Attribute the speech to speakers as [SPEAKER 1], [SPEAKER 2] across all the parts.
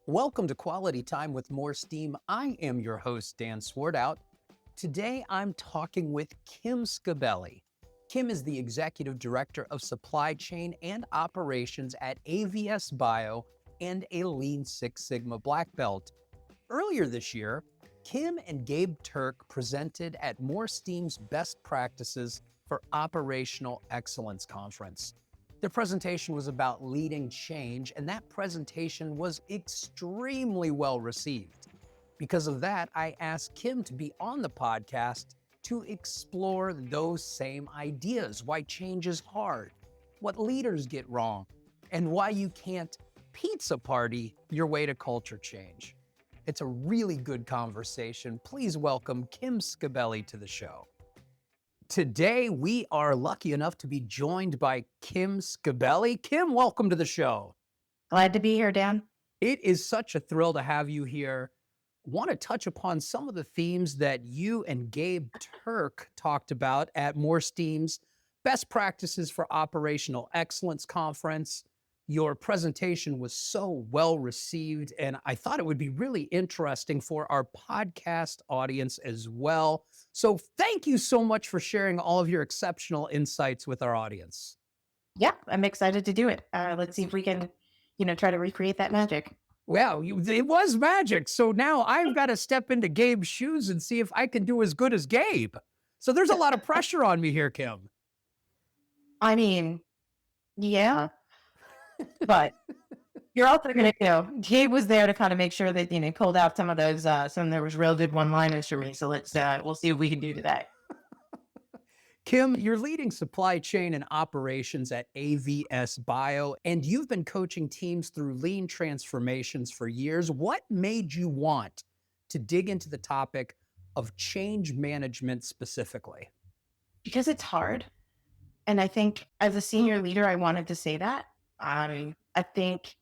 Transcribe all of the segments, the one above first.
[SPEAKER 1] Welcome to Quality Time with MoreSteam. I am your host, Dan Swartout. Today, I'm talking with Kim Scibelli. Kim is the Executive Director of Supply Chain and Operations at AVS Bio and a Lean Six Sigma Black Belt. Earlier this year, Kim and Gabe Turk presented at MoreSteam's Best Practices for Operational Excellence Conference. Their presentation was about leading change, and that presentation was extremely well received. Because of that, I asked Kim to be on the podcast to explore those same ideas, why change is hard, what leaders get wrong, and why you can't pizza party your way to culture change. It's a really good conversation. Please welcome Kim Scibelli to the show. Today, we are lucky enough to be joined by Kim Scibelli. Kim, welcome to the show.
[SPEAKER 2] Glad to be here, Dan.
[SPEAKER 1] It is such a thrill to have you here. Want to touch upon some of the themes that you and Gabe Turk talked about at MoreSteam's Best Practices for Operational Excellence Conference. Your presentation was so well received, and I thought it would be really interesting for our podcast audience as well. So thank you so much for sharing all of your exceptional insights with our audience.
[SPEAKER 2] Yeah, I'm excited to do it. Let's see if we can, try to recreate that magic.
[SPEAKER 1] Well, it was magic. So now I've got to step into Gabe's shoes and see if I can do as good as Gabe. So there's a lot of pressure on me here, Kim.
[SPEAKER 2] I mean, yeah, but you're also going to, Gabe was there to kind of make sure that, pulled out some of those, there was real good one-liners for me. So we'll see what we can do today.
[SPEAKER 1] Kim, you're leading supply chain and operations at AVS Bio, and you've been coaching teams through lean transformations for years. What made you want to dig into the topic of change management specifically?
[SPEAKER 2] Because it's hard. And I think as a senior leader, I wanted to say that. I think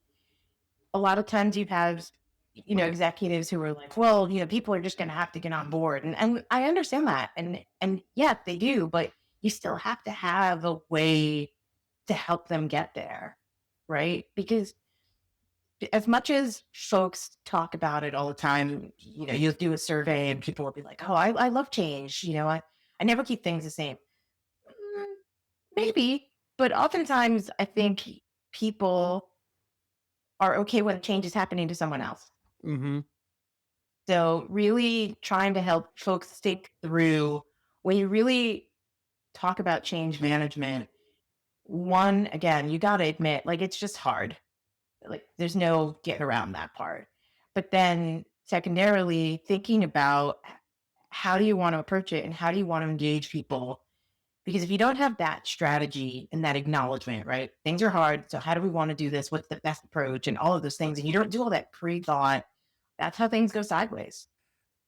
[SPEAKER 2] a lot of times you have, executives who are like, well, people are just going to have to get on board. And I understand that. And yeah, they do, but you still have to have a way to help them get there. Right. Because as much as folks talk about it all the time, you'll do a survey and people will be like, oh, I love change. I never keep things the same. Maybe, but oftentimes I think people are okay when change is happening to someone else.
[SPEAKER 1] Mm-hmm.
[SPEAKER 2] So really trying to help folks think through when you really talk about change management. One, again, you got to admit, it's just hard. There's no getting around that part. But then secondarily, thinking about how do you want to approach it and how do you want to engage people? Because if you don't have that strategy and that acknowledgement, right? Things are hard. So how do we want to do this? What's the best approach? And all of those things. And you don't do all that pre-thought. That's how things go sideways.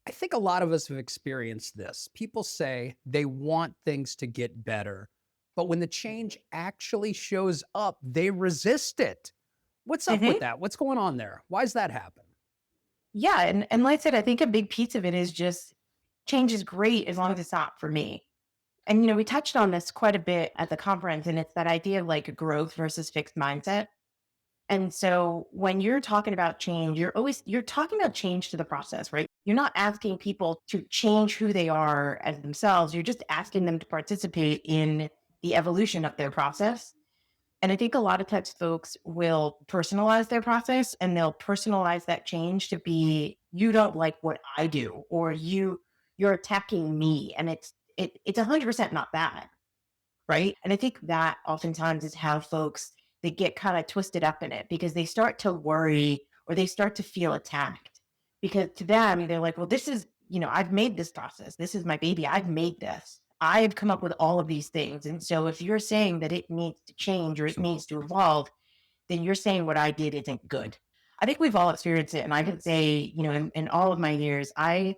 [SPEAKER 1] I think a lot of us have experienced this. People say they want things to get better, but when the change actually shows up, they resist it. What's up with that? What's going on there? Why does that happen?
[SPEAKER 2] Yeah. And like I said, I think a big piece of it is just change is great as long as it's not for me. And, we touched on this quite a bit at the conference, and it's that idea of growth versus fixed mindset. And so when you're talking about change, you're talking about change to the process, right? You're not asking people to change who they are as themselves. You're just asking them to participate in the evolution of their process. And I think a lot of times folks will personalize their process, and they'll personalize that change to be, you don't like what I do, or you're attacking me. And it's 100% not that, right? And I think that oftentimes is how folks, they get kind of twisted up in it because they start to worry or they start to feel attacked. Because to them, they're like, well, this is, I've made this process. This is my baby. I've made this. I've come up with all of these things. And so if you're saying that it needs to change or it needs to evolve, then you're saying what I did isn't good. I think we've all experienced it. And I can say, in all of my years, I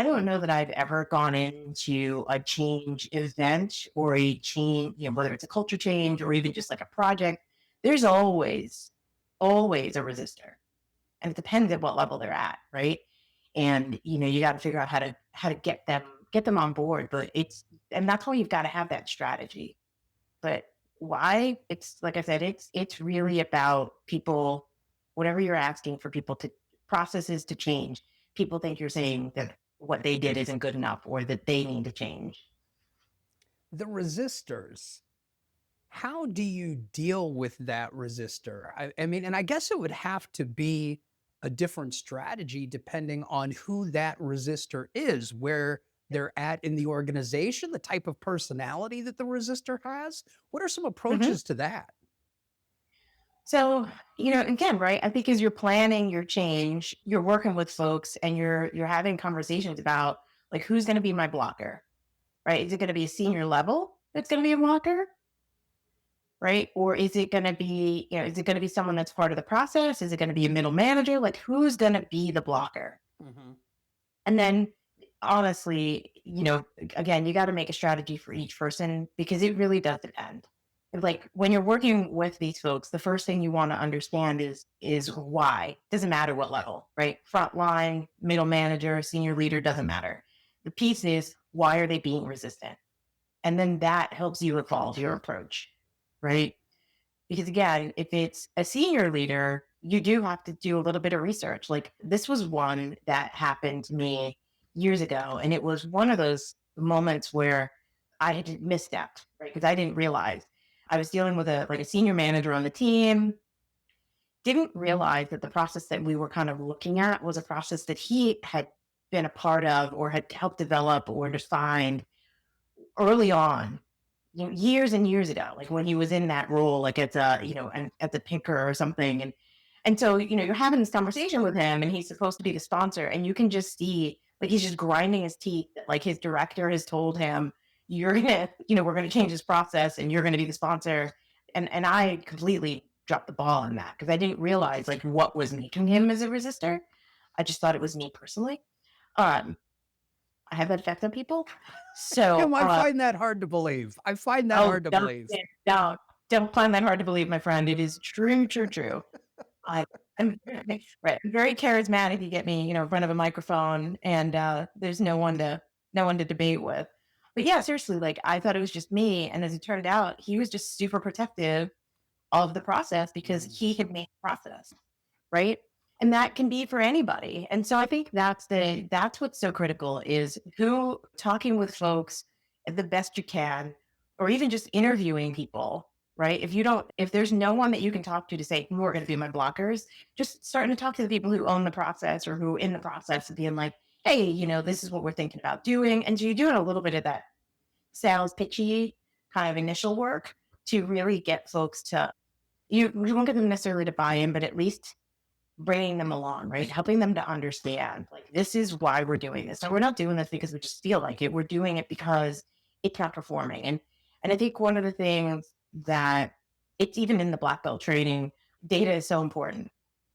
[SPEAKER 2] don't know that I've ever gone into a change event or a change, whether it's a culture change or even just like a project. There's always a resistor, and it depends at what level they're at, right? And you got to figure out how to get them on board. But that's why you've got to have that strategy. But why? It's like I said, it's really about people whatever you're asking for people to processes to change, people think you're saying that what they did isn't good enough or that they need to change.
[SPEAKER 1] The resistors, how do you deal with that resistor? I mean, and I guess it would have to be a different strategy depending on who that resistor is, where they're at in the organization, the type of personality that the resistor has. What are some
[SPEAKER 2] Mhm.
[SPEAKER 1] approaches to that?
[SPEAKER 2] So, again, right? I think as you're planning your change, you're working with folks and you're having conversations about like who's going to be my blocker, right? Is it going to be a senior level that's going to be a blocker, right? Or is it going to be, is it going to be someone that's part of the process? Is it going to be a middle manager? Like who's going to be the blocker?
[SPEAKER 1] Mhm.
[SPEAKER 2] And then honestly, again, you got to make a strategy for each person because it really does depend. Like when you're working with these folks, the first thing you want to understand is why. Doesn't matter what level, right? Frontline, middle manager, senior leader, doesn't matter. The piece is why are they being resistant? And then that helps you evolve your approach, right? Because again, if it's a senior leader, you do have to do a little bit of research. Like this was one that happened to me years ago. And it was one of those moments where I had misstepped, right? Because I didn't realize I was dealing with a senior manager on the team, didn't realize that the process that we were kind of looking at was a process that he had been a part of or had helped develop or defined early on, years and years ago, like when he was in that role, like at the, at the picker or something. And so, you're having this conversation with him and he's supposed to be the sponsor and you can just see like he's just grinding his teeth. Like his director has told him, you're gonna, we're gonna change this process and you're gonna be the sponsor. And I completely dropped the ball on that because I didn't realize like what was making him as a resistor. I just thought it was me personally. Um, I have that effect on people. So
[SPEAKER 1] Kim, I find that hard to believe. I find that
[SPEAKER 2] oh,
[SPEAKER 1] hard to
[SPEAKER 2] don't,
[SPEAKER 1] believe.
[SPEAKER 2] don't, don't find that hard to believe, my friend. It is true, true, true. I, I'm right, very charismatic. You get me, in front of a microphone, and there's no one to debate with. But yeah, seriously, like I thought it was just me, and as it turned out, he was just super protective of the process because
[SPEAKER 1] Mm.
[SPEAKER 2] he had made the process, right? And that can be for anybody. And so I think that's what's so critical is who talking with folks the best you can, or even just interviewing people, right? If there's no one that you can talk to say, who are going to be my blockers, just starting to talk to the people who own the process or who are in the process of being like, hey, this is what we're thinking about doing. And so you're doing a little bit of that sales pitchy kind of initial work to really get folks to you won't get them necessarily to buy in, but at least bringing them along, right? Helping them to understand, like, this is why we're doing this. And we're not doing this because we just feel like it. We're doing it because it's not performing. And I think one of the things that it's even in the black belt training, data is so important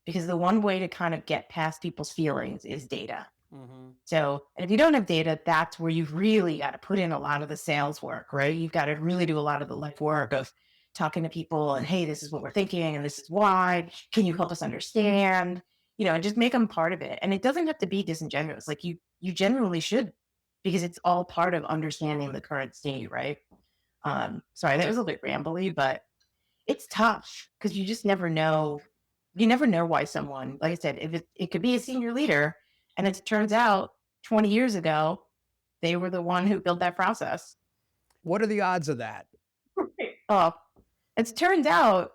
[SPEAKER 2] because the one way to kind of get past people's feelings is data.
[SPEAKER 1] Mhm.
[SPEAKER 2] So, and if you don't have data, that's where you've really got to put in a lot of the sales work, right? You've got to really do a lot of the life work of talking to people and, hey, this is what we're thinking and this is why. Can you help us understand? And just make them part of it. And it doesn't have to be disingenuous. Like you generally should, because it's all part of understanding the current state, right? Sorry, that was a bit rambly, but it's tough because you just never know. You never know why someone, like I said, if it could be a senior leader, and it turns out 20 years ago they were the one who built that process.
[SPEAKER 1] What are the odds of that?
[SPEAKER 2] Oh, it's turned out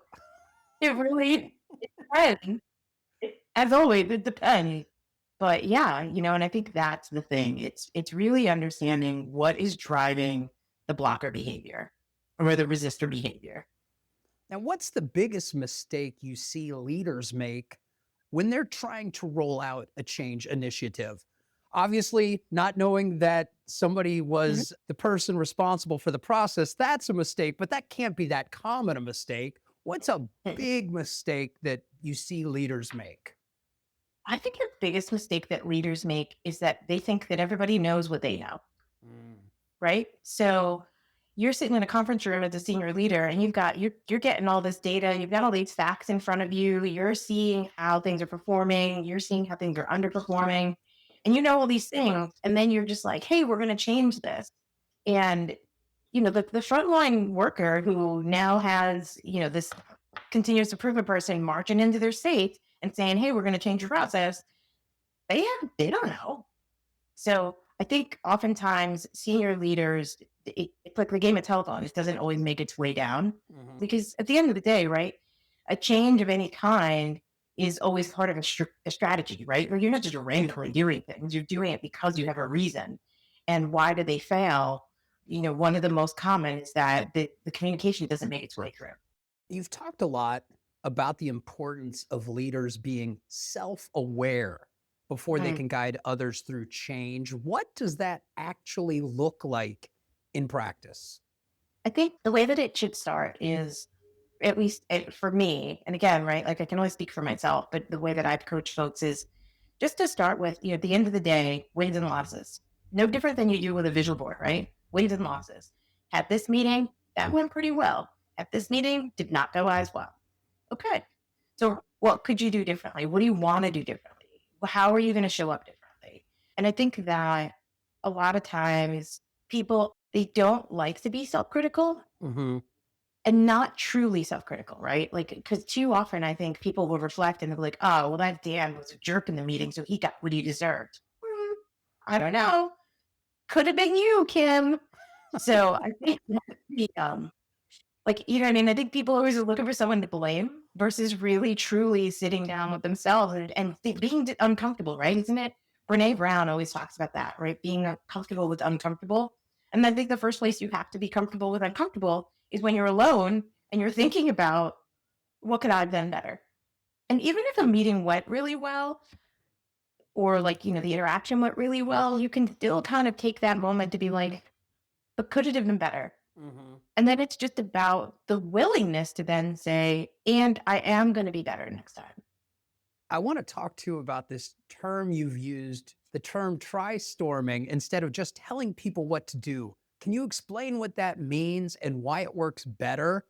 [SPEAKER 2] it really it depends. As always, it depends. But yeah, and I think that's the thing. It's really understanding what is driving the blocker behavior or the resistor behavior.
[SPEAKER 1] Now, what's the biggest mistake you see leaders make when they're trying to roll out a change initiative? Obviously, not knowing that somebody
[SPEAKER 2] Mhm.
[SPEAKER 1] was the person responsible for the process, that's a mistake, but that can't be that common a mistake. What's a big mistake that you see leaders make?
[SPEAKER 2] I think the biggest mistake that leaders make is that they think that everybody knows what they know,
[SPEAKER 1] Mm.
[SPEAKER 2] right? So you're sitting in a conference room as a senior leader and you're getting all this data, you've got all these facts in front of you, you're seeing how things are performing, you're seeing how things are underperforming, and you know all these things. And then you're just like, hey, we're gonna change this. And the frontline worker who now has, this continuous improvement person marching into their state and saying, hey, we're going to change your process, they don't know. So I think oftentimes senior leaders, it's like the game of telephone. It doesn't always make its way down
[SPEAKER 1] Mhm.
[SPEAKER 2] because at the end of the day, right, a change of any kind is always part of a strategy, right? Or you're not just randomly doing things. You're doing it because you have a reason. And why do they fail? One of the most common is that the communication doesn't make its way through.
[SPEAKER 1] You've talked a lot about the importance of leaders being self aware before they
[SPEAKER 2] Mhm.
[SPEAKER 1] can guide others through change. What does that actually look like in practice?
[SPEAKER 2] I think the way that it should start is, at least for me, and again, right, like I can only speak for myself, but the way that I've coached folks is just to start with, at the end of the day, wins and losses. No different than you do with a visual board, right? Wins and losses. At this meeting, that went pretty well. At this meeting, did not go as well. Okay. So what could you do differently? What do you want to do differently? How are you going to show up differently? And I think that a lot of times people, they don't like to be self-critical
[SPEAKER 1] Hmm.
[SPEAKER 2] and not truly self-critical, right? Like, because too often I think people will reflect and they'll be like, oh, well, that Dan was a jerk in the meeting, so he got what he deserved. I don't know. Could have been you, Kim. So I think that like, you know what I mean? I think people always are looking for someone to blame versus really truly sitting down with themselves and being uncomfortable, right? Isn't it? Brene Brown always talks about that, right? Being comfortable with uncomfortable. And I think the first place you have to be comfortable with uncomfortable is when you're alone and you're thinking about what could I have done better. And even if a meeting went really well, or like, the interaction went really well, you can still kind of take that moment to be like, but could it have been better?
[SPEAKER 1] Hmm.
[SPEAKER 2] And then it's just about the willingness to then say, and I am going to be better next time.
[SPEAKER 1] I want to talk to you about this term you've used, the term try storming, instead of just telling people what to do. Can you explain what that means and why it works better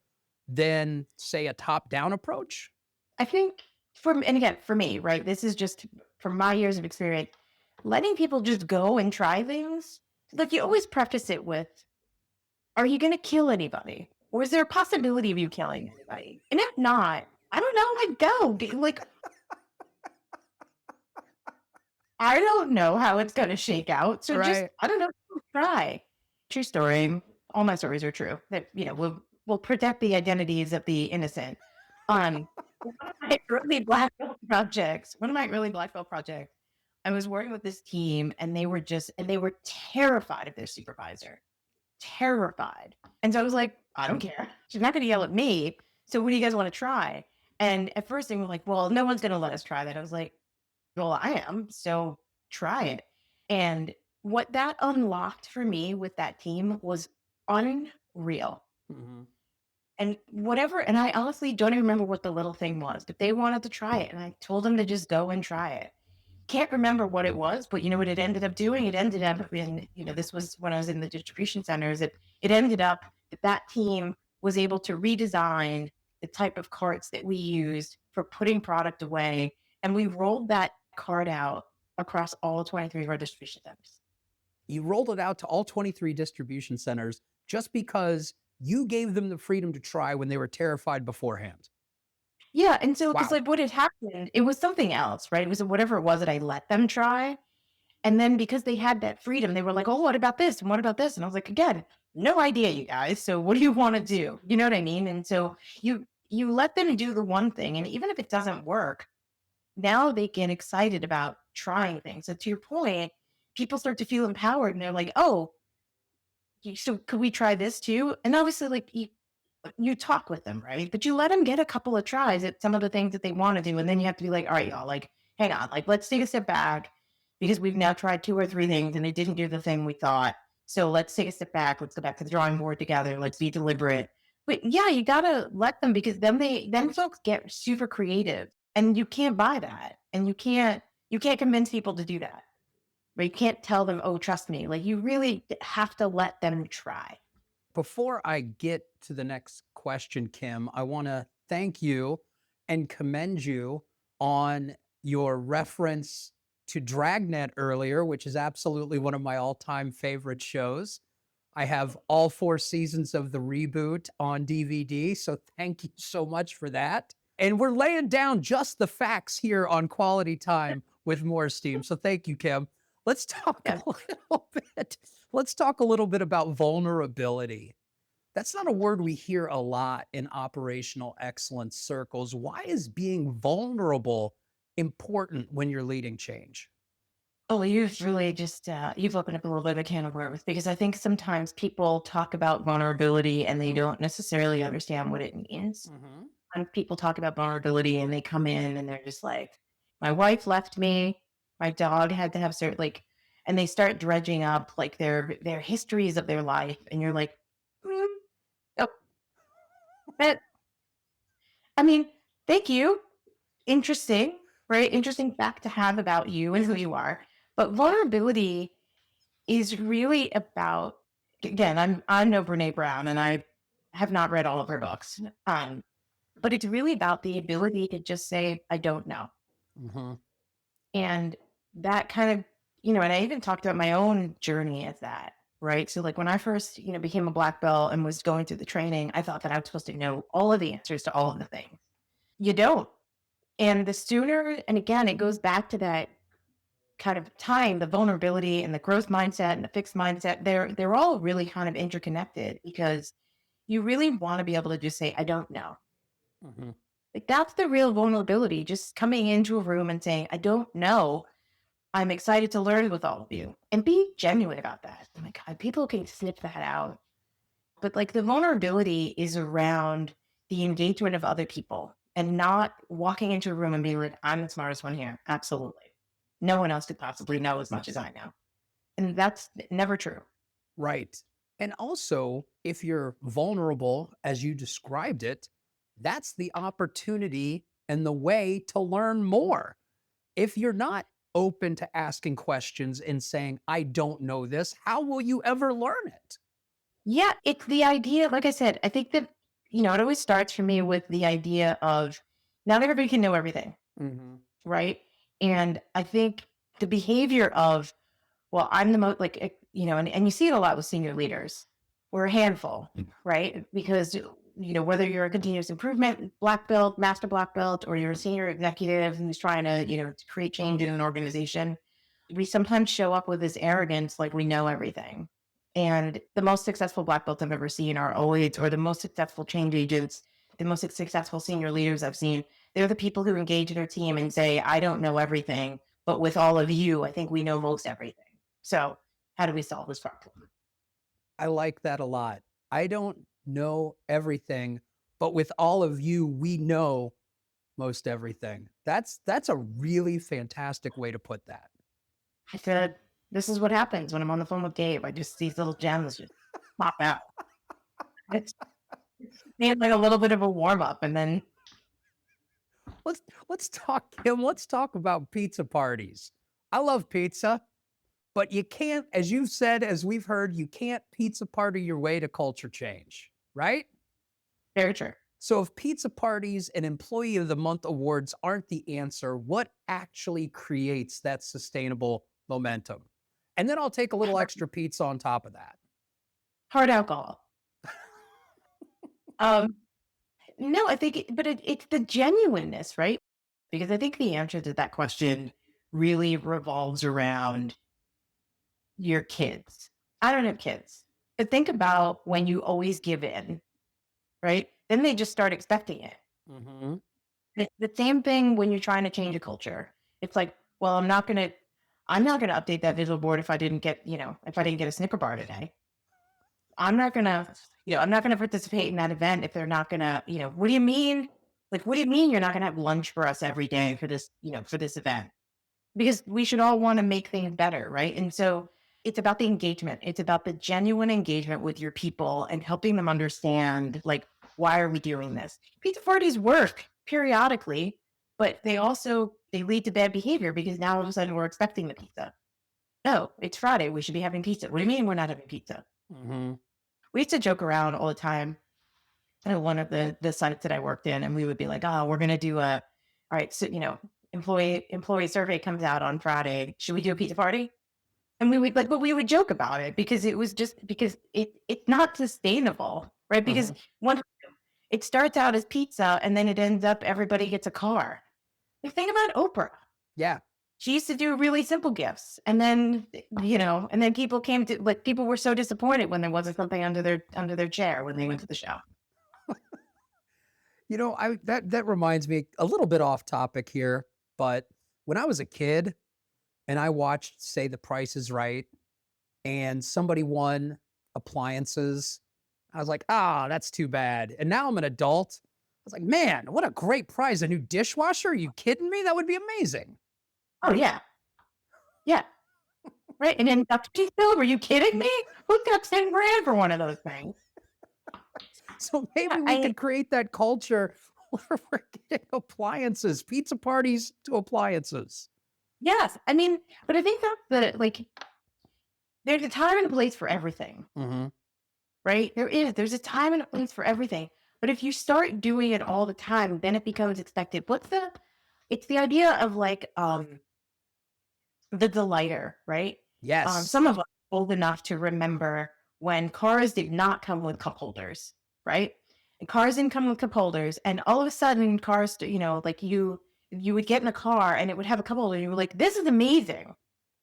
[SPEAKER 1] than, say, a top down approach?
[SPEAKER 2] I think and again, for me, right, this is just from my years of experience, letting people just go and try things. Like you always preface it with, are you going to kill anybody? Or is there a possibility of you killing anybody? And if not, I don't know, like go. Like, I don't know how it's going to shake out. So just,
[SPEAKER 1] Right.
[SPEAKER 2] I don't know, try. True story. All my stories are true. That, we'll protect the identities of the innocent. One of my early black belt projects, I was working with this team and they were terrified of their supervisor. Terrified. And so I was like, I don't care. She's not going to yell at me. So what do you guys want to try? And at first they were like, well, no one's going to let us try that. I was like, well, I am. So try it. And what that unlocked for me with that team was unreal.
[SPEAKER 1] Hmm.
[SPEAKER 2] And I honestly don't even remember what the little thing was, but they wanted to try it. And I told them to just go and try it. Can't remember what it was, but you know what it ended up doing? It ended up in, this was when I was in the distribution centers. It ended up that team was able to redesign the type of carts that we used for putting product away. And we rolled that cart out across all 23 of our distribution centers.
[SPEAKER 1] You rolled it out to all 23 distribution centers just because you gave them the freedom to try when they were terrified beforehand.
[SPEAKER 2] Yeah. And so, because
[SPEAKER 1] Wow.
[SPEAKER 2] like what had happened, it was something else, right? It was whatever it was that I let them try. And then because they had that freedom, they were like, "Oh, what about this? And what about this?" And I was like, "Again, no idea, you guys. So what do you want to do?" You know what I mean? And so you let them do the one thing, and even if it doesn't work, now they get excited about trying things. So to your point, people start to feel empowered, and they're like, "Oh, so could we try this too?" And obviously, like you talk with them, right? But you let them get a couple of tries at some of the things that they want to do. And then you have to be like, all right, y'all, like, hang on, like, let's take a step back because we've now tried two or three things and it didn't do the thing we thought. So let's take a step back. Let's go back to the drawing board together. Let's be deliberate. But yeah, you gotta let them because then folks get super creative and you can't buy that. And you can't convince people to do that. But you can't tell them, oh, trust me. Like you really have to let them try.
[SPEAKER 1] Before I get to the next question, Kim, I want to thank you and commend you on your reference to Dragnet earlier, which is absolutely one of my all time favorite shows. I have all four seasons of the reboot on DVD. So thank you so much for that. And we're laying down just the facts here on Quality Time with MoreSteam. So thank you, Kim. Let's talk
[SPEAKER 2] Yeah.
[SPEAKER 1] a little bit. Let's talk a little bit about vulnerability. That's not a word we hear a lot in operational excellence circles. Why is being vulnerable important when you're leading change?
[SPEAKER 2] Oh, you've really just you've opened up a little bit of a can of worms because I think sometimes people talk about vulnerability and they don't necessarily understand what it means.
[SPEAKER 1] Hmm.
[SPEAKER 2] When people talk about vulnerability and they come in and they're just like, my wife left me, my dog had to have certain like, and they start dredging up like their histories of their life, and you're like, "Mm, oh, but I mean, thank you, interesting, right? Interesting fact to have about you and who you are, but vulnerability is really about again, I'm no Brene Brown and I have not read all of her books. But it's really about the ability to just say, I don't know.
[SPEAKER 1] Hmm.
[SPEAKER 2] And that kind of, and I even talked about my own journey as that, right? So like when I first, became a black belt and was going through the training, I thought that I was supposed to know all of the answers to all of the things. You don't. And the sooner, and again, it goes back to that kind of tying the vulnerability and the growth mindset and the fixed mindset. They're all really kind of interconnected because you really want to be able to just say, I don't know.
[SPEAKER 1] Hmm.
[SPEAKER 2] Like that's the real vulnerability. Just coming into a room and saying, I don't know. I'm excited to learn with all of you and be genuine about that. Oh my God, people can sniff that out. But like the vulnerability is around the engagement of other people and not walking into a room and being like, I'm the smartest one here. Absolutely. No one else could possibly know as much as I know. And that's never true.
[SPEAKER 1] Right. And also, if you're vulnerable, as you described it, that's the opportunity and the way to learn more. If you're not open to asking questions and saying, I don't know this, how will you ever learn it?
[SPEAKER 2] Yeah, it's the idea. Like I said, I think that, it always starts for me with the idea of not everybody can know everything,
[SPEAKER 1] Hmm.
[SPEAKER 2] right? And I think the behavior of, well, I'm the most like, and you see it a lot with senior leaders. We're a handful, right? Because, whether you're a continuous improvement black belt, master black belt, or you're a senior executive who's trying to, to create change in an organization, we sometimes show up with this arrogance like we know everything. And the most successful black belts I've ever seen are always, or the most successful change agents, the most successful senior leaders I've seen, they're the people who engage their team and say, I don't know everything, but with all of you, I think we know most everything. So how do we solve this problem?
[SPEAKER 1] I like that a lot. I don't know everything, but with all of you, we know most everything. That's a really fantastic way to put that.
[SPEAKER 2] I said, this is what happens when I'm on the phone with Dave. I just, these little gems just pop out. It's need like a little bit of a warm up and then
[SPEAKER 1] Let's talk, Kim. Let's talk about pizza parties. I love pizza, but you can't, as you've said, as we've heard, you can't pizza party your way to culture change, right?
[SPEAKER 2] very true.
[SPEAKER 1] So if pizza parties and employee of the month awards aren't the answer, what actually creates that sustainable momentum? And then I'll take a little extra pizza on top of that.
[SPEAKER 2] Hard alcohol. Um, no, I think, it's the genuineness, right? Because I think the answer to that question really revolves around your kids. I don't have kids, but think about when you always give in, right? Then they just start expecting it.
[SPEAKER 1] Hmm.
[SPEAKER 2] The same thing when you're trying to change a culture. It's like, well, I'm not gonna update that visual board if I didn't get, if I didn't get a Snicker bar today. I'm not gonna participate in that event if they're not gonna, what do you mean? Like, what do you mean you're not gonna have lunch for us every day for this, for this event? Because we should all want to make things better, right? And so it's about the engagement. It's about the genuine engagement with your people and helping them understand, like, why are we doing this? Pizza parties work periodically, but they lead to bad behavior because now all of a sudden we're expecting the pizza. No, it's Friday. We should be having pizza. What do you mean we're not having pizza?
[SPEAKER 1] Hmm.
[SPEAKER 2] We used to joke around all the time at one of the sites that I worked in, and we would be like, "Oh, we're gonna do a, all right, so employee survey comes out on Friday. Should we do a pizza party?" And we would like, but we would joke about it because it was just because it's not sustainable, right? Because
[SPEAKER 1] Hmm.
[SPEAKER 2] one, It starts out as pizza and then it ends up everybody gets a car. Like, think about Oprah.
[SPEAKER 1] Yeah.
[SPEAKER 2] She used to do really simple gifts. And then, and then people came to like people were so disappointed when there wasn't something under their chair when they went to the show.
[SPEAKER 1] That reminds me a little bit off topic here, but when I was a kid and I watched, say, The Price is Right, and somebody won appliances, I was like, that's too bad. And now I'm an adult. I was like, man, what a great prize. A new dishwasher? Are you kidding me? That would be amazing.
[SPEAKER 2] Oh yeah. Yeah. Right. And then Dr. Bill, were you kidding me? Who got 10 grand for one of those things?
[SPEAKER 1] So maybe we could create that culture where we're getting appliances, pizza parties to appliances.
[SPEAKER 2] Yes. I mean, but I think that's there's a time and a place for everything.
[SPEAKER 1] Mm-hmm.
[SPEAKER 2] Right? There's a time and a place for everything. But if you start doing it all the time, then it becomes expected. It's the idea of the delighter, right?
[SPEAKER 1] Yes.
[SPEAKER 2] Some of us are old enough to remember when cars did not come with cup holders, right? And cars didn't come with cup holders, and all of a sudden, cars, you would get in a car and it would have a cup holder, and you were like, "This is amazing,"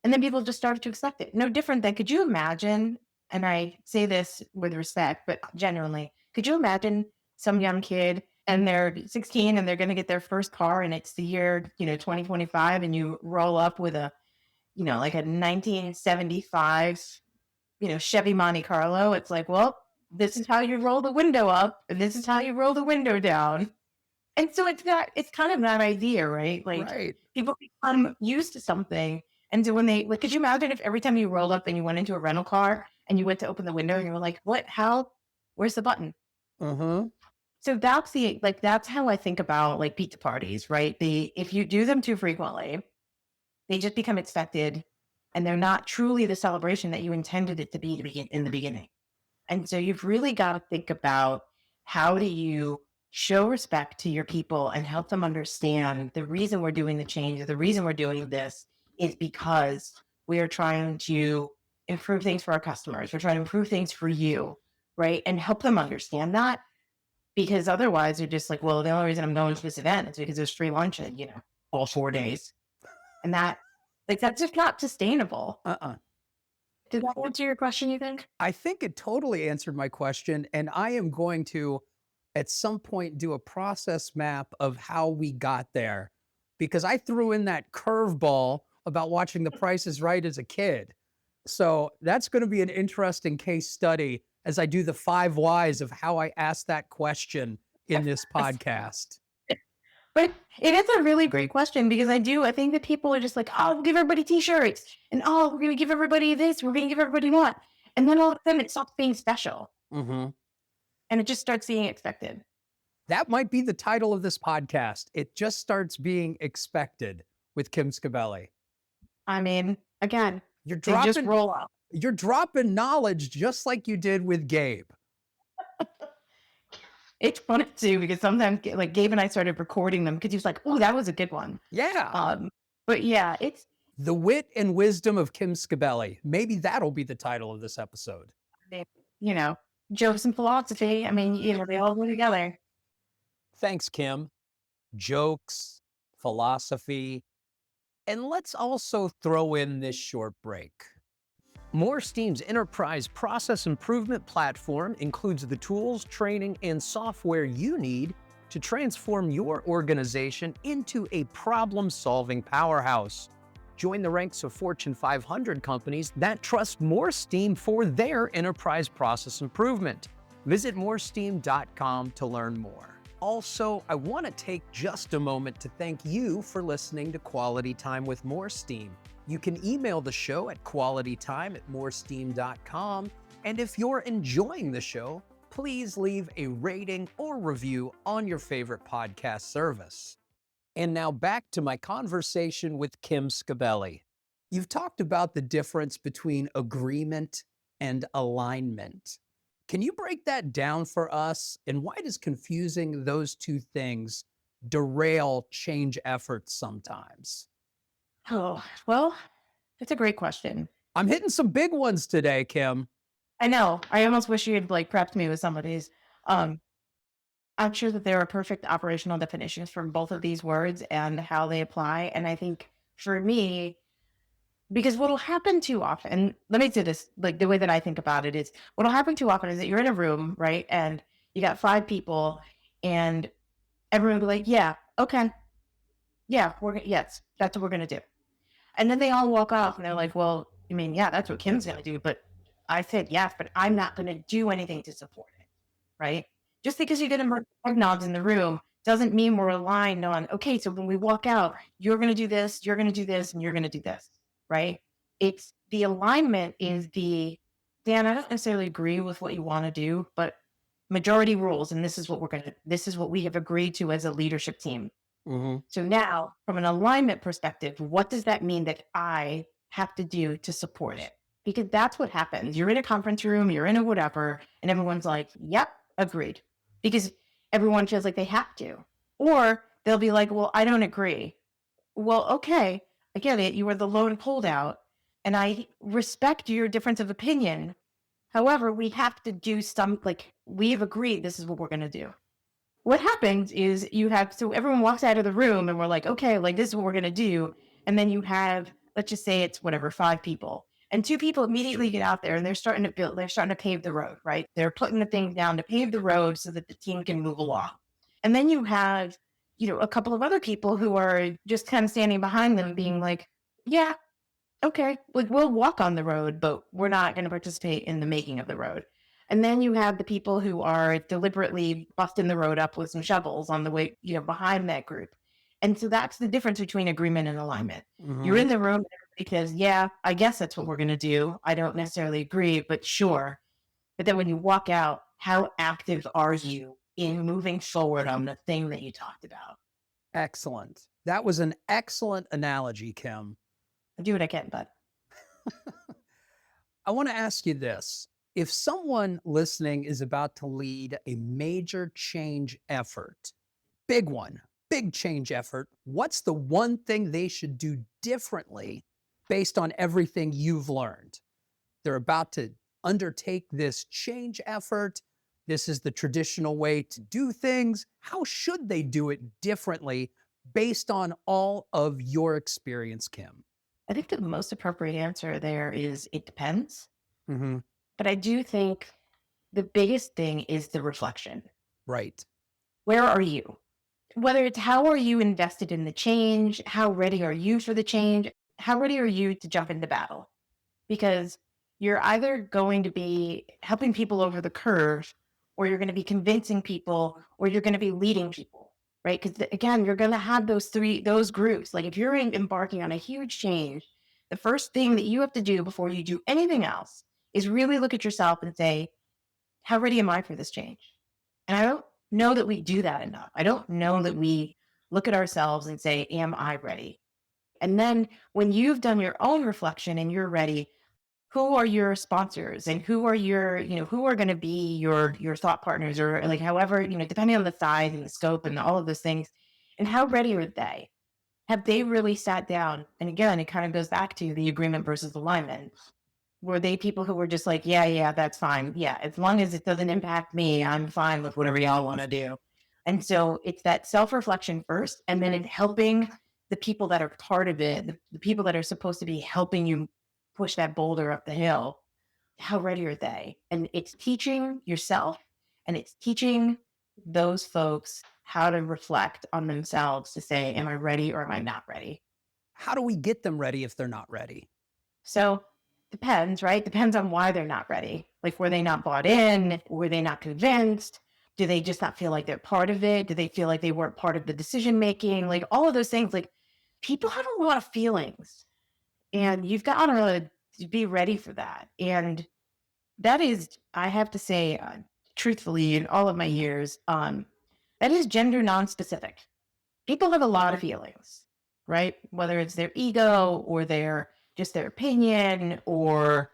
[SPEAKER 2] and then people just started to accept it. No different than, could you imagine? And I say this with respect, but genuinely, could you imagine some young kid and they're 16 and they're going to get their first car and it's the year 2025, and you roll up with a like a 1975, Chevy Monte Carlo. It's like, well, this is how you roll the window up, and this is how you roll the window down. And so it's kind of that idea, right? Like,
[SPEAKER 1] right.
[SPEAKER 2] People become used to something. And so when could you imagine if every time you rolled up and you went into a rental car and you went to open the window and you were like, what, how, where's the button?
[SPEAKER 1] Mm-hmm.
[SPEAKER 2] So that's how I think about pizza parties, right? If you do them too frequently, they just become expected, and they're not truly the celebration that you intended it to be in the beginning. And so you've really got to think about, how do you show respect to your people and help them understand the reason we're doing the change, or the reason we're doing this is because we are trying to improve things for our customers. We're trying to improve things for you, right? And help them understand that, because otherwise they're just like, well, the only reason I'm going to this event is because there's free lunch at, all 4 days. And that's just not sustainable. Did that answer your question, you think?
[SPEAKER 1] I think it totally answered my question. And I am going to, at some point, do a process map of how we got there, because I threw in that curveball about watching The Price is Right as a kid. So that's going to be an interesting case study as I do the 5 whys of how I asked that question in this podcast.
[SPEAKER 2] But it is a really great question, because I think that people are just like, oh, we'll give everybody t-shirts, and we're going to give everybody this, we're going to give everybody that. And then all of a sudden it stops being special.
[SPEAKER 1] Mm-hmm.
[SPEAKER 2] And it just starts being expected.
[SPEAKER 1] That might be the title of this podcast. It just starts being expected with Kim Scibelli.
[SPEAKER 2] I mean, again,
[SPEAKER 1] they
[SPEAKER 2] just roll up.
[SPEAKER 1] You're dropping knowledge just like you did with Gabe.
[SPEAKER 2] It's funny too, because sometimes Gabe and I started recording them because he was like, oh, that was a good one.
[SPEAKER 1] Yeah.
[SPEAKER 2] But yeah, it's
[SPEAKER 1] the wit and wisdom of Kim Scibelli. Maybe that'll be the title of this episode.
[SPEAKER 2] Jokes and philosophy. I mean, they all go together.
[SPEAKER 1] Thanks, Kim. Jokes, philosophy, and let's also throw in this short break. MoreSteam's enterprise process improvement platform includes the tools, training, and software you need to transform your organization into a problem-solving powerhouse. Join the ranks of Fortune 500 companies that trust MoreSteam for their enterprise process improvement. Visit MoreSteam.com to learn more. Also, I want to take just a moment to thank you for listening to Quality Time with MoreSteam. You can email the show at qualitytime@moresteam.com. And if you're enjoying the show, please leave a rating or review on your favorite podcast service. And now back to my conversation with Kim Scibelli. You've talked about the difference between agreement and alignment. Can you break that down for us? And why does confusing those two things derail change efforts sometimes?
[SPEAKER 2] Oh, well, that's a great question.
[SPEAKER 1] I'm hitting some big ones today, Kim.
[SPEAKER 2] I know. I almost wish you had prepped me with some of these. I'm sure that there are perfect operational definitions for both of these words and how they apply. And I think for me, because what'll happen too often, let me say this, like the way that I think about it is what'll happen too often is that you're in a room, right? And you got 5 people and everyone will be like, yeah, okay. Yeah, yes, that's what we're going to do. And then they all walk off and they're like, well, I mean, yeah, that's what Kim's going to do. But I said yes, but I'm not going to do anything to support it. Right. Just because you get a eggnogs in the room doesn't mean we're aligned on, okay, so when we walk out, you're going to do this, you're going to do this, and you're going to do this. Right. It's the alignment is Dan, I don't necessarily agree with what you want to do, but majority rules. And this is what we have agreed to as a leadership team.
[SPEAKER 1] Mm-hmm.
[SPEAKER 2] So now, from an alignment perspective, what does that mean that I have to do to support it? Because that's what happens. You're in a conference room, you're in a whatever, and everyone's like, yep, agreed. Because everyone feels like they have to. Or they'll be like, well, I don't agree. Well, okay, I get it. You are the lone holdout, and I respect your difference of opinion. However, we have to do we've agreed this is what we're going to do. What happens is so everyone walks out of the room and we're like, okay, like this is what we're going to do. And then you have, let's just say it's whatever, 5 people. And 2 people immediately get out there and they're starting to pave the road, right? They're putting the things down to pave the road so that the team can move along. And then you have, a couple of other people who are just kind of standing behind them being like, yeah, okay, like we'll walk on the road, but we're not going to participate in the making of the road. And then you have the people who are deliberately busting the road up with some shovels on the way, behind that group. And so that's the difference between agreement and alignment. You're in the room because, yeah, I guess that's what we're going to do. I don't necessarily agree, but sure. But then when you walk out, how active are you in moving forward on the thing that you talked about?
[SPEAKER 1] Excellent. That was an excellent analogy, Kim.
[SPEAKER 2] I do what I can, but
[SPEAKER 1] I want to ask you this. If someone listening is about to lead a major change effort, big one, big change effort, what's the one thing they should do differently based on everything you've learned? They're about to undertake this change effort. This is the traditional way to do things. How should they do it differently based on all of your experience, Kim?
[SPEAKER 2] I think the most appropriate answer there is it depends.
[SPEAKER 1] Mm-hmm.
[SPEAKER 2] But I do think the biggest thing is the reflection.
[SPEAKER 1] Right.
[SPEAKER 2] Where are you? Whether it's how are you invested in the change? How ready are you for the change? How ready are you to jump into battle? Because you're either going to be helping people over the curve, or you're going to be convincing people, or you're going to be leading people, right? Because again, you're going to have those groups. Like if you're embarking on a huge change, the first thing that you have to do before you do anything else is really look at yourself and say, how ready am I for this change? And I don't know that we do that enough. I don't know that we look at ourselves and say, am I ready? And then when you've done your own reflection and you're ready, who are your sponsors and who are who are going to be your thought partners, or like however, depending on the size and the scope and all of those things, and how ready are they? Have they really sat down? And again, it kind of goes back to the agreement versus alignment. Were they people who were just like, yeah, that's fine. Yeah, as long as it doesn't impact me, I'm fine with whatever y'all want to do. And so it's that self-reflection first, and then it's helping the people that are part of it, the people that are supposed to be helping you push that boulder up the hill. How ready are they? And it's teaching yourself and it's teaching those folks how to reflect on themselves to say, am I ready or am I not ready?
[SPEAKER 1] How do we get them ready if they're not ready?
[SPEAKER 2] So depends, right? Depends on why they're not ready. Like, were they not bought in? Were they not convinced? Do they just not feel like they're part of it? Do they feel like they weren't part of the decision making? Like all of those things, like people have a lot of feelings and you've got to be ready for that. And that is, I have to say, truthfully, in all of my years, that is gender non-specific. People have a lot of feelings, right? Whether it's their ego or their opinion, or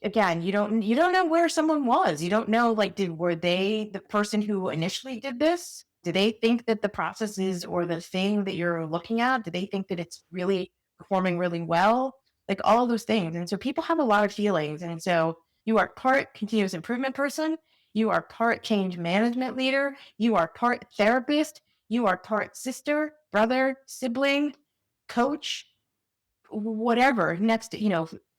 [SPEAKER 2] again, you don't know where someone was. You don't know, like, were they the person who initially did this? Do they think that the processes or the thing that you're looking at, do they think that it's really performing really well? Like all of those things. And so people have a lot of feelings. And so you are part continuous improvement person You are part change management leader. You are part therapist. You are part sister, brother, sibling, coach, whatever. Next,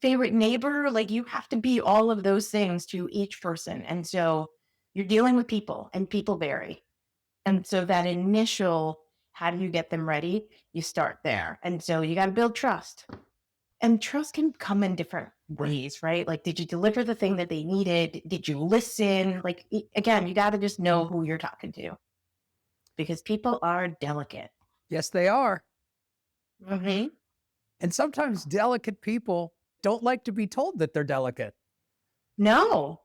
[SPEAKER 2] favorite neighbor. Like you have to be all of those things to each person. And so you're dealing with people and people vary. And so that initial, how do you get them ready? You start there. And so you got to build trust. And trust can come in different ways, right? Like, did you deliver the thing that they needed? Did you listen? Like, again, you got to just know who you're talking to because people are delicate.
[SPEAKER 1] Yes, they are.
[SPEAKER 2] Mm-hmm.
[SPEAKER 1] And sometimes delicate people don't like to be told that they're delicate.
[SPEAKER 2] No,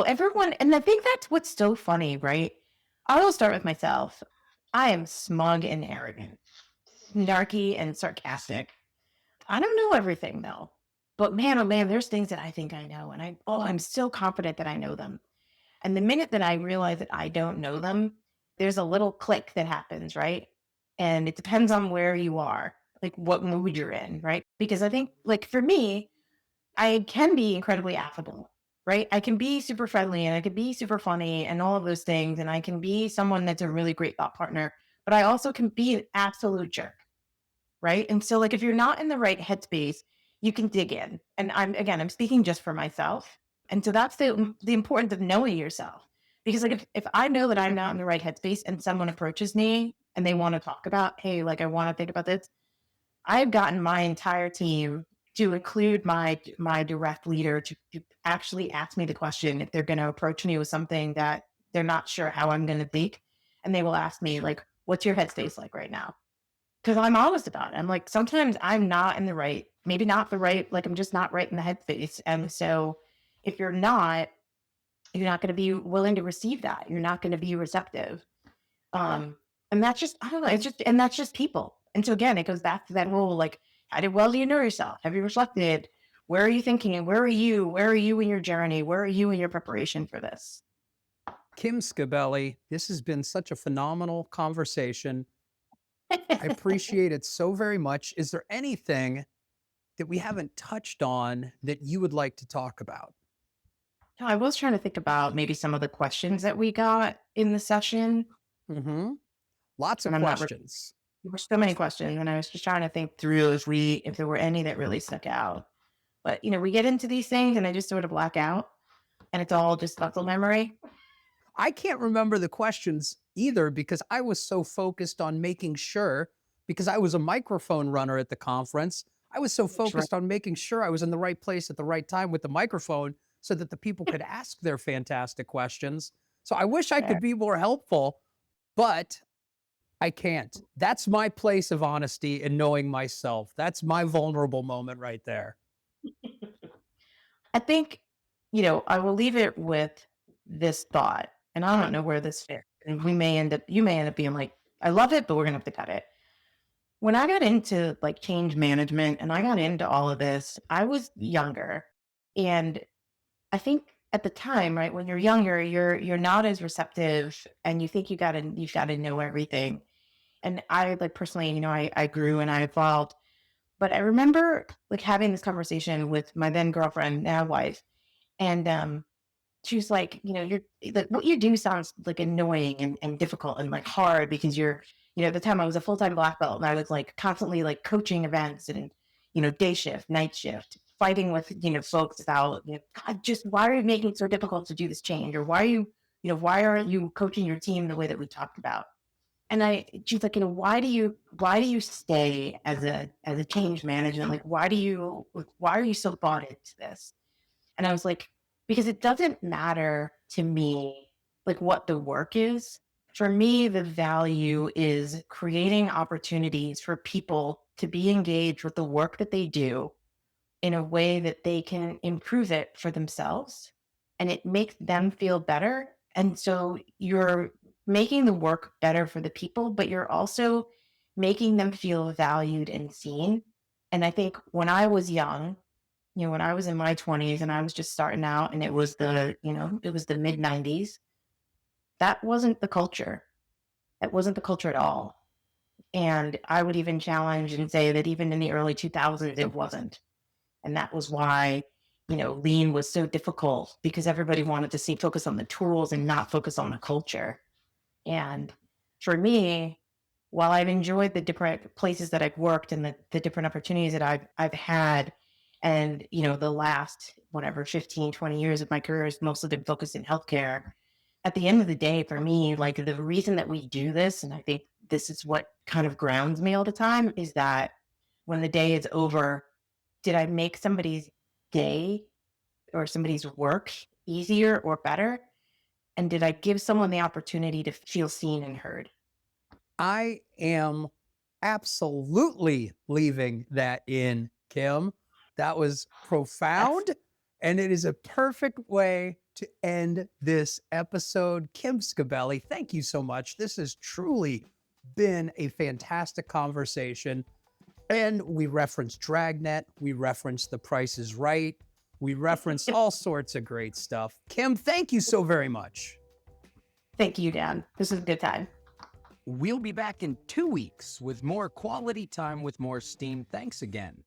[SPEAKER 2] everyone. And I think that's what's so funny, right? I'll start with myself. I am smug and arrogant, snarky and sarcastic. I don't know everything though. But man, oh man, there's things that I think I know. And I'm so confident that I know them. And the minute that I realize that I don't know them, there's a little click that happens, right? And it depends on where you are, like what mood you're in, right? Because I think, like for me, I can be incredibly affable, right? I can be super friendly and I can be super funny and all of those things. And I can be someone that's a really great thought partner, but I also can be an absolute jerk, right? And so, like, if you're not in the right headspace, you can dig in. And I'm speaking just for myself. And so that's the importance of knowing yourself. Because like if I know that I'm not in the right headspace and someone approaches me and they want to talk about, hey, like I want to think about this, I've gotten my entire team to include my direct leader to actually ask me the question if they're going to approach me with something that they're not sure how I'm going to think. And they will ask me, like, what's your headspace like right now? Because I'm honest about it. I'm like, sometimes I'm not in the right, maybe not the right, like I'm just not right in the headspace. And so if you're not going to be willing to receive that. You're not going to be receptive. And that's just, I don't know, and that's just people. And so again, it goes back to that whole, like, how well do you know yourself? Have you reflected? Where are you thinking? And where are you? Where are you in your journey? Where are you in your preparation for this?
[SPEAKER 1] Kim Scibelli, this has been such a phenomenal conversation. I appreciate it so very much. Is there anything that we haven't touched on that you would like to talk about?
[SPEAKER 2] No, I was trying to think about maybe some of the questions that we got in the session.
[SPEAKER 1] Mm-hmm. Lots of
[SPEAKER 2] And
[SPEAKER 1] questions.
[SPEAKER 2] there were so many questions, and I was just trying to think through if there were any that really stuck out. But we get into these things, and I just sort of black out, and it's all just muscle memory.
[SPEAKER 1] I can't remember the questions either because I was so focused on making sure, because I was a microphone runner at the conference, I was so
[SPEAKER 2] Sure.
[SPEAKER 1] focused on making sure I was in the right place at the right time with the microphone so that the people could ask their fantastic questions. So I wish I could be more helpful, but I can't. That's my place of honesty and knowing myself. That's my vulnerable moment right there.
[SPEAKER 2] I think, I will leave it with this thought, and I don't know where this fits. And you may end up being like, I love it, but we're gonna have to cut it. When I got into like change management and I got into all of this, I was younger. And I think at the time, right, when you're younger, you're not as receptive and you think you've gotta know everything. And I like personally, I grew and I evolved. But I remember like having this conversation with my then girlfriend, now wife, and she was like, you're like what you do sounds like annoying and difficult and like hard because at the time I was a full-time black belt and I was like constantly like coaching events and day shift, night shift, fighting with folks about God, just why are you making it so difficult to do this change, or why aren't you coaching your team the way that we talked about? And she's like, why do you stay as a change manager? Like, why are you so bought into this? And I was like, because it doesn't matter to me, like what the work is. For me, the value is creating opportunities for people to be engaged with the work that they do in a way that they can improve it for themselves and it makes them feel better. And so you're making the work better for the people, but you're also making them feel valued and seen. And I think when I was young, when I was in my 20s and I was just starting out and it was the mid 90s, that wasn't the culture. That wasn't the culture at all. And I would even challenge and say that even in the early 2000s, it wasn't. And that was why, lean was so difficult because everybody wanted to see focus on the tools and not focus on the culture. And for me, while I've enjoyed the different places that I've worked and the different opportunities that I've had, and the last whatever 15, 20 years of my career has mostly been focused in healthcare. At the end of the day, for me, like the reason that we do this, and I think this is what kind of grounds me all the time, is that when the day is over, did I make somebody's day or somebody's work easier or better? And did I give someone the opportunity to feel seen and heard?
[SPEAKER 1] I am absolutely leaving that in, Kim. That was
[SPEAKER 2] Yes.
[SPEAKER 1] profound, and it is a perfect way to end this episode. Kim Scibelli, thank you so much. This has truly been a fantastic conversation. And we referenced Dragnet, we referenced The Price is Right, we referenced all sorts of great stuff. Kim, thank you so very much.
[SPEAKER 2] Thank you, Dan. This was a good time.
[SPEAKER 1] We'll be back in 2 weeks with more quality time with MoreSteam. Thanks again.